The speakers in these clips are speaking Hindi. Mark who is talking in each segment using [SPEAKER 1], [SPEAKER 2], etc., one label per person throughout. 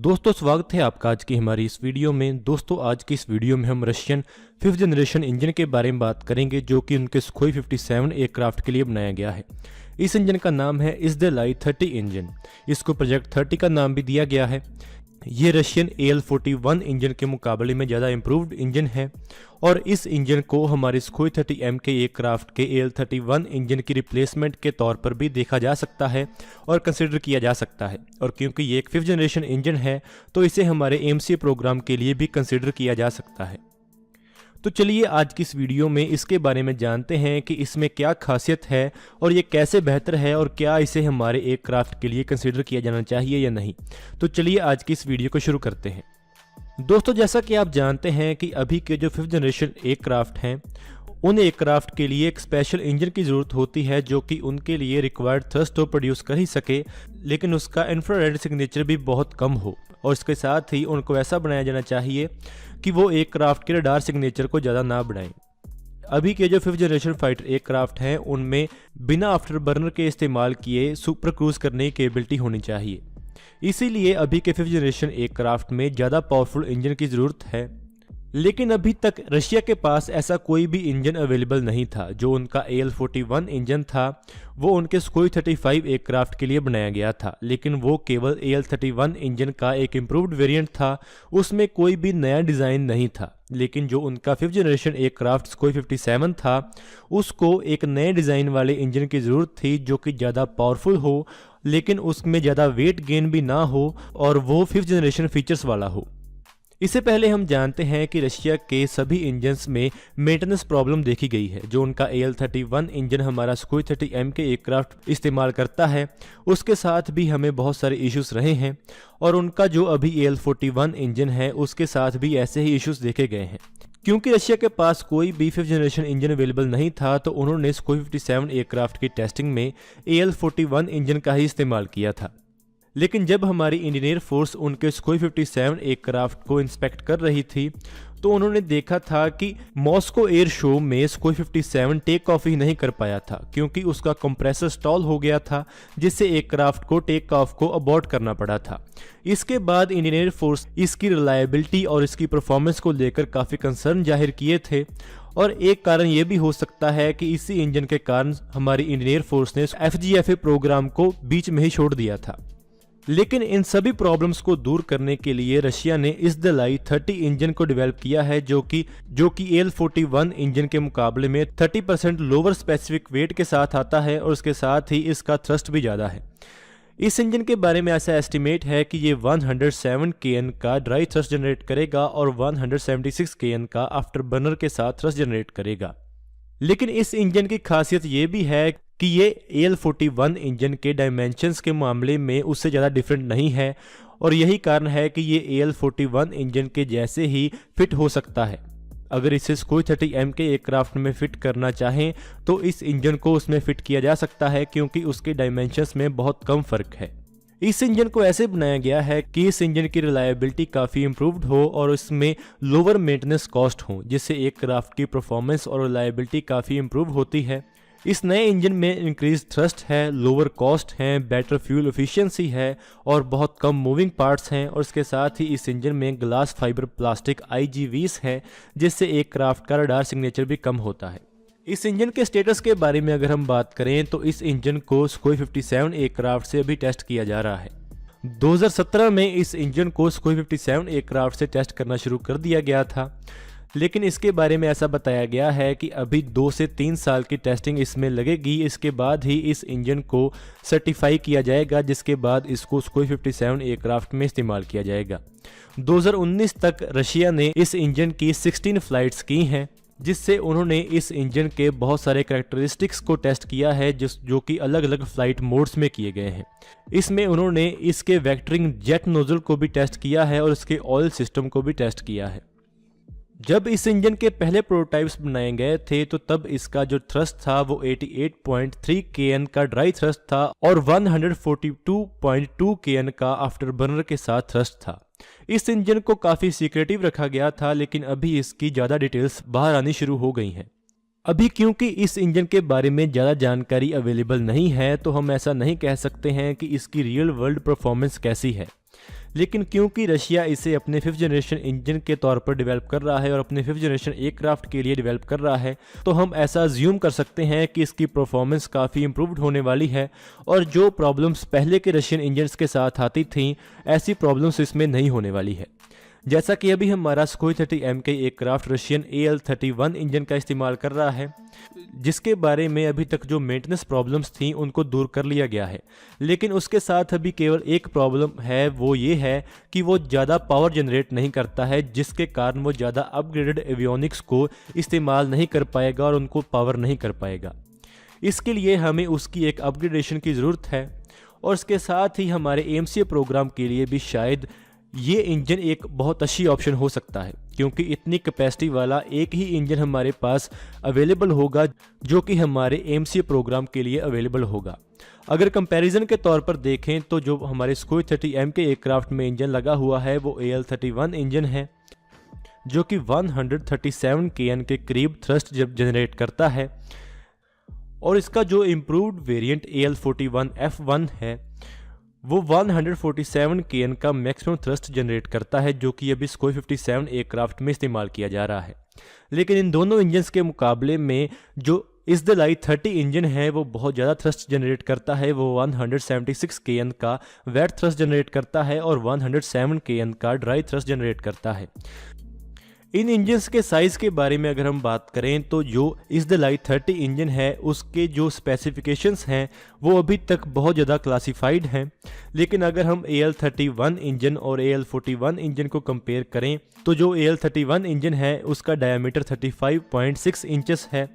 [SPEAKER 1] दोस्तों स्वागत है आपका आज की हमारी इस वीडियो में। दोस्तों आज की इस वीडियो में हम रशियन 5th जनरेशन इंजन के बारे में बात करेंगे जो कि उनके सुखोई 57 एयरक्राफ्ट के लिए बनाया गया है। इस इंजन का नाम है इज़देलाई 30 इंजन। इसको प्रोजेक्ट 30 का नाम भी दिया गया है। ये रशियन AL-41 इंजन के मुकाबले में ज़्यादा इम्प्रूव्ड इंजन है और इस इंजन को हमारे सुखोई 30M के एयरक्राफ्ट के AL-31 इंजन की रिप्लेसमेंट के तौर पर भी देखा जा सकता है और कंसिडर किया जा सकता है। और क्योंकि ये एक 5th जनरेशन इंजन है तो इसे हमारे AMC प्रोग्राम के लिए भी कंसिडर किया जा सकता है। तो चलिए आज की इस वीडियो में इसके बारे में जानते हैं कि इसमें क्या खासियत है और ये कैसे बेहतर है और क्या इसे हमारे एयरक्राफ्ट के लिए कंसिडर किया जाना चाहिए या नहीं। तो चलिए आज की इस वीडियो को शुरू करते हैं। दोस्तों जैसा कि आप जानते हैं कि अभी के जो 5th जनरेशन एयरक्राफ्ट हैं उन एयरक्राफ्ट के लिए एक स्पेशल इंजन की ज़रूरत होती है जो कि उनके लिए रिक्वायर्ड थ्रस्ट तो प्रोड्यूस कर ही सके लेकिन उसका इंफ्रारेड सिग्नेचर भी बहुत कम हो। और इसके साथ ही उनको ऐसा बनाया जाना चाहिए कि वो एयरक्राफ्ट के रडार सिग्नेचर को ज़्यादा ना बढ़ाएं। अभी के जो 5th जनरेशन फाइटर एयरक्राफ्ट हैं उनमें बिना आफ्टर बर्नर के इस्तेमाल किए सुपर क्रूज करने की एबिलिटी होनी चाहिए। इसीलिए अभी के 5th जनरेशन एयरक्राफ्ट में ज़्यादा पावरफुल इंजन की ज़रूरत है। लेकिन अभी तक रशिया के पास ऐसा कोई भी इंजन अवेलेबल नहीं था। जो उनका AL-41 इंजन था वो उनके सुखोई 35 एयरक्राफ्ट के लिए बनाया गया था, लेकिन वो केवल AL-31 इंजन का एक इम्प्रूव्ड वेरिएंट था। उसमें कोई भी नया डिज़ाइन नहीं था। लेकिन जो उनका 5th जनरेशन एयरक्राफ्ट सुखोई 57 था उसको एक नए डिज़ाइन वाले इंजन की ज़रूरत थी जो कि ज़्यादा पावरफुल हो लेकिन उसमें ज़्यादा वेट गेन भी ना हो और वो 5th जनरेशन फीचर्स वाला हो। इससे पहले हम जानते हैं कि रशिया के सभी इंजन्स में मेंटेनेंस प्रॉब्लम देखी गई है। जो उनका AL-31 इंजन हमारा सुखोई 30M के एयरक्राफ्ट इस्तेमाल करता है उसके साथ भी हमें बहुत सारे इश्यूज रहे हैं और उनका जो अभी AL-41 इंजन है उसके साथ भी ऐसे ही इश्यूज देखे गए हैं। क्योंकि रशिया के पास कोई भी 5th जनरेशन इंजन अवेलेबल नहीं था तो उन्होंने सुखोई 57 एयरक्राफ्ट की टेस्टिंग में AL-41 इंजन का ही इस्तेमाल किया था। लेकिन जब हमारी इंडियन एयर फोर्स उनके सुखोई 57 एयरक्राफ्ट को इंस्पेक्ट कर रही थी तो उन्होंने देखा था कि मॉस्को एयर शो में सुखोई 57 टेक ऑफ ही नहीं कर पाया था क्योंकि उसका कंप्रेसर स्टॉल हो गया था जिससे एयरक्राफ्ट को टेक ऑफ को अबॉर्ट करना पड़ा था। इसके बाद इंडियन एयर फोर्स इसकी रिलायबिलिटी और इसकी परफॉर्मेंस को लेकर काफ़ी कंसर्न जाहिर किए थे और एक कारण ये भी हो सकता है कि इसी इंजन के कारण हमारी इंडियन एयर फोर्स ने FGFA प्रोग्राम को बीच में ही छोड़ दिया था। लेकिन इन सभी प्रॉब्लम्स को दूर करने के लिए रशिया ने इज़देलाई 30 इंजन को डेवलप किया है जो कि AL-41 इंजन के मुकाबले में 30% लोअर स्पेसिफिक वेट के साथ आता है और उसके साथ ही इसका थ्रस्ट भी ज़्यादा है। इस इंजन के बारे में ऐसा एस्टिमेट है कि ये 107 kN का ड्राई थ्रस्ट जनरेट करेगा और 176 kN का आफ्टर बर्नर के साथ थ्रस्ट जनरेट करेगा। लेकिन इस इंजन की खासियत ये भी है कि ये AL-41 इंजन के डायमेंशंस के मामले में उससे ज़्यादा डिफरेंट नहीं है और यही कारण है कि ये AL-41 इंजन के जैसे ही फिट हो सकता है। अगर इसे सुखोई 30M के एयरक्राफ्ट में फिट करना चाहें तो इस इंजन को उसमें फिट किया जा सकता है क्योंकि उसके डायमेंशंस में बहुत कम फ़र्क है। इस इंजन को ऐसे बनाया गया है कि इस इंजन की रिलायबिलिटी काफ़ी इम्प्रूव्ड हो और इसमें लोअर मेंटेनेंस कॉस्ट हो जिससे एयरक्राफ्ट की परफॉर्मेंस और रिलायबिलिटी काफ़ी इम्प्रूव होती है। इस नए इंजन में इंक्रीज थ्रस्ट है, लोअर कॉस्ट है, बेटर फ्यूल एफिशिएंसी है और बहुत कम मूविंग पार्ट्स हैं और इसके साथ ही इस इंजन में ग्लास फाइबर प्लास्टिक IGVs है जिससे एयरक्राफ्ट का रडार सिग्नेचर भी कम होता है। इस इंजन के स्टेटस के बारे में अगर हम बात करें तो इस इंजन को सुखोई 57 एयरक्राफ्ट से अभी टेस्ट किया जा रहा है। 2017 में इस इंजन को सुखोई 57 एयरक्राफ्ट से टेस्ट करना शुरू कर दिया गया था लेकिन इसके बारे में ऐसा बताया गया है कि अभी 2 से 3 साल की टेस्टिंग इसमें लगेगी। इसके बाद ही इस इंजन को सर्टिफाई किया जाएगा जिसके बाद इसको सुखोई 57 एयरक्राफ्ट में इस्तेमाल किया जाएगा। 2019 तक रशिया ने इस इंजन की 16 फ्लाइट्स की हैं जिससे उन्होंने इस इंजन के बहुत सारे कैरेक्टरिस्टिक्स को टेस्ट किया है जो कि अलग अलग फ्लाइट मोड्स में किए गए हैं। इसमें उन्होंने इसके वेक्टरिंग जेट नोजल को भी टेस्ट किया है और इसके ऑयल सिस्टम को भी टेस्ट किया है। जब इस इंजन के पहले प्रोटोटाइप्स बनाए गए थे तो तब इसका जो थ्रस्ट था वो 88.3 kN का ड्राई थ्रस्ट था और 142.2 kN का आफ्टर बर्नर के साथ थ्रस्ट था। इस इंजन को काफ़ी सीक्रेटिव रखा गया था लेकिन अभी इसकी ज़्यादा डिटेल्स बाहर आनी शुरू हो गई हैं। अभी क्योंकि इस इंजन के बारे में ज़्यादा जानकारी अवेलेबल नहीं है तो हम ऐसा नहीं कह सकते हैं कि इसकी रियल वर्ल्ड परफॉर्मेंस कैसी है। लेकिन क्योंकि रशिया इसे अपने 5th जनरेशन इंजन के तौर पर डेवलप कर रहा है और अपने 5th जनरेशन एयरक्राफ्ट के लिए डेवलप कर रहा है, तो हम ऐसा अज्यूम कर सकते हैं कि इसकी परफॉर्मेंस काफ़ी इम्प्रूव्ड होने वाली है और जो प्रॉब्लम्स पहले के रशियन इंजन्स के साथ आती थीं, ऐसी प्रॉब्लम्स इसमें नहीं होने वाली है। जैसा कि अभी हमारा सुखोई 30M के एयरक्राफ्ट रशियन AL-31 इंजन का इस्तेमाल कर रहा है, जिसके बारे में अभी तक जो मेंटेनेंस प्रॉब्लम्स थी उनको दूर कर लिया गया है। लेकिन उसके साथ अभी केवल एक प्रॉब्लम है, वो ये है कि वो ज़्यादा पावर जनरेट नहीं करता है, जिसके कारण वो ज़्यादा अपग्रेडेड एवियोनिक्स को इस्तेमाल नहीं कर पाएगा और उनको पावर नहीं कर पाएगा। इसके लिए हमें उसकी एक अपग्रेडेशन की ज़रूरत है और इसके साथ ही हमारे AMCA प्रोग्राम के लिए भी शायद ये इंजन एक बहुत अच्छी ऑप्शन हो सकता है, क्योंकि इतनी कैपेसिटी वाला एक ही इंजन हमारे पास अवेलेबल होगा जो कि हमारे AMCA प्रोग्राम के लिए अवेलेबल होगा। अगर कंपैरिजन के तौर पर देखें तो जो हमारे सुखोई 30M के एयरक्राफ्ट में इंजन लगा हुआ है वो AL-31 इंजन है, जो कि 137 kN के करीब थ्रस्ट जनरेट करता है और इसका जो इम्प्रूव्ड वेरिएंट AL-41F1 है वो 147 kN का मैक्सिमम थ्रस्ट जनरेट करता है, जो कि अभी सुखोई 57 एयरक्राफ्ट में इस्तेमाल किया जा रहा है। लेकिन इन दोनों इंजन्स के मुकाबले में जो इज़दलाई 30 इंजन है वो बहुत ज़्यादा थ्रस्ट जनरेट करता है। वो 176 kN का वेट थ्रस्ट जनरेट करता है और 107 kN का ड्राई थ्रस्ट जनरेट करता है। इन इंजन्स के साइज़ के बारे में अगर हम बात करें तो जो इज़दलाई 30 इंजन है उसके जो स्पेसिफिकेशंस हैं वो अभी तक बहुत ज़्यादा क्लासिफाइड हैं। लेकिन अगर हम AL-31 इंजन और AL-41 इंजन को कंपेयर करें तो जो AL-31 इंजन है उसका डायमीटर 35.6 इंचेस है,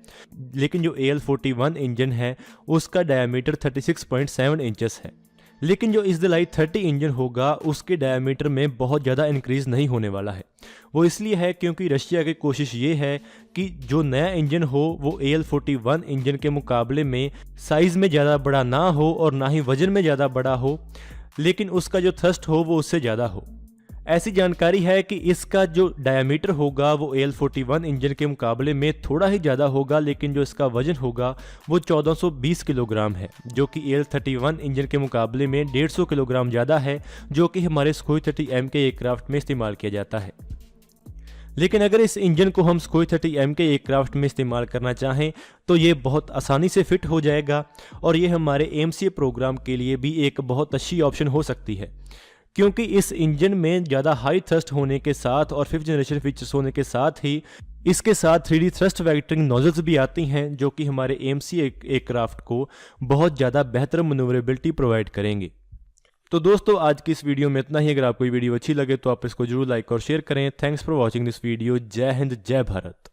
[SPEAKER 1] लेकिन जो AL-41 इंजन है उसका डायमीटर 36.7 इंचेस है। लेकिन जो इज़दलाई 30 इंजन होगा उसके डायमीटर में बहुत ज़्यादा इंक्रीज़ नहीं होने वाला है। वो इसलिए है क्योंकि रशिया की कोशिश ये है कि जो नया इंजन हो वो AL-41 इंजन के मुकाबले में साइज़ में ज़्यादा बड़ा ना हो और ना ही वज़न में ज़्यादा बड़ा हो, लेकिन उसका जो थ्रस्ट हो वो उससे ज़्यादा हो। ऐसी जानकारी है कि इसका जो डायमीटर होगा वो AL-41 इंजन के मुकाबले में थोड़ा ही ज़्यादा होगा, लेकिन जो इसका वज़न होगा वो 1420 किलोग्राम है, जो कि AL-31 इंजन के मुकाबले में 150 किलोग्राम ज़्यादा है, जो कि हमारे सुखोई 30M के एयरक्राफ्ट में इस्तेमाल किया जाता है। लेकिन अगर इस इंजन को हम सुखोई 30M के एयरक्राफ्ट में इस्तेमाल करना चाहें तो ये बहुत आसानी से फिट हो जाएगा और ये हमारे AMCA प्रोग्राम के लिए भी एक बहुत अच्छी ऑप्शन हो सकती है, क्योंकि इस इंजन में ज़्यादा हाई थ्रस्ट होने के साथ और 5th जनरेशन फीचर्स होने के साथ ही इसके साथ 3D थ्रस्ट वेक्टरिंग नोजल्स भी आती हैं, जो कि हमारे AMCA एयरक्राफ्ट को बहुत ज़्यादा बेहतर मनूवरेबिलिटी प्रोवाइड करेंगे। तो दोस्तों आज की इस वीडियो में इतना ही। अगर आपको ये वीडियो अच्छी लगे तो आप इसको जरूर लाइक और शेयर करें। Thanks for watching this video. जय हिंद, जय भारत।